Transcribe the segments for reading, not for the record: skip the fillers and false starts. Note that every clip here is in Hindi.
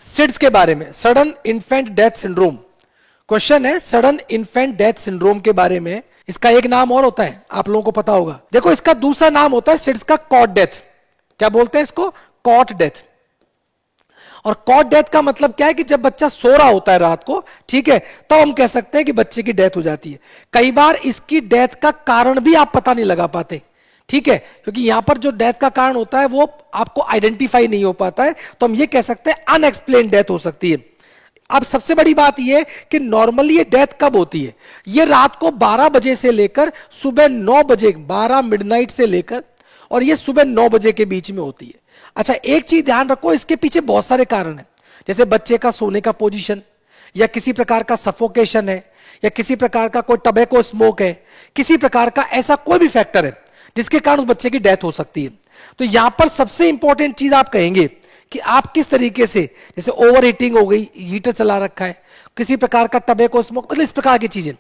सिड्स के बारे में, sudden infant death syndrome. Question है सडन इन्फेंट डेथ सिंड्रोम के बारे में। इसका एक नाम और होता है, आप लोगों को पता होगा। देखो इसका दूसरा नाम होता है सिड्स का कॉट डेथ। क्या बोलते हैं इसको? Cot death. और कॉट डेथ का मतलब क्या है कि जब बच्चा सो रहा होता है रात को, ठीक है, तब हम कह सकते हैं कि बच्चे की डेथ हो जाती है। कई बार इसकी डेथ का कारण भी आप पता नहीं लगा पाते, ठीक है, क्योंकि यहां पर जो डेथ का कारण होता है वो आपको आइडेंटिफाई नहीं हो पाता है, तो हम ये कह सकते हैं अनएक्सप्लेन डेथ हो सकती है। अब सबसे बड़ी बात यह कि नॉर्मली ये डेथ कब होती है? ये रात को 12 बजे से लेकर सुबह 9 बजे, 12 मिडनाइट से लेकर और ये सुबह 9 बजे के बीच में होती है। अच्छा, एक चीज ध्यान रखो, इसके पीछे बहुत सारे कारण हैं, जैसे बच्चे का सोने का पोजीशन, या किसी प्रकार का सफोकेशन है, या किसी प्रकार का कोई टबैको स्मोक है, किसी प्रकार का ऐसा कोई भी फैक्टर है जिसके कारण उस बच्चे की डेथ हो सकती है। तो यहां पर सबसे इंपॉर्टेंट चीज आप कहेंगे कि आप किस तरीके से, जैसे ओवर हीटिंग हो गई, हीटर चला रखा है, किसी प्रकार का टबैको स्मोक, मतलब इस प्रकार की चीजें,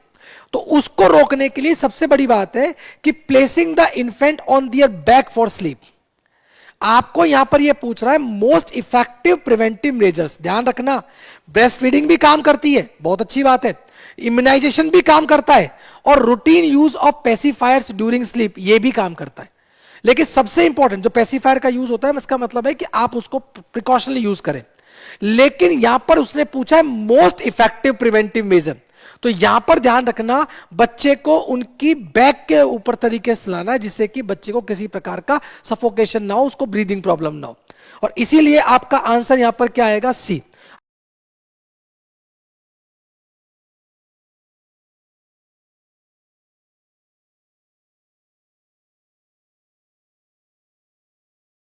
तो उसको रोकने के लिए सबसे बड़ी बात है कि placing the infant on their back for sleep. आपको यहां पर यह पूछ रहा है मोस्ट इफेक्टिव प्रिवेंटिव मेजर्स। ध्यान रखना, ब्रेस्ट फीडिंग भी काम करती है, बहुत अच्छी बात है, इम्यूनाइजेशन भी काम करता है, और routine use of pacifiers during sleep ये भी काम करता है। लेकिन सबसे इंपॉर्टेंट जो पेसिफायर का यूज होता है, इसका मतलब है कि आप उसको प्रिकॉशनली यूज करें। लेकिन यहां पर उसने पूछा है मोस्ट इफेक्टिव प्रिवेंटिव मेजर, तो यहां पर ध्यान रखना बच्चे को उनकी बैक के ऊपर तरीके से लाना है, जिससे कि बच्चे को किसी प्रकार का सफोकेशन ना हो, उसको ब्रीदिंग प्रॉब्लम ना हो। और इसीलिए आपका आंसर यहां पर क्या आएगा? सी।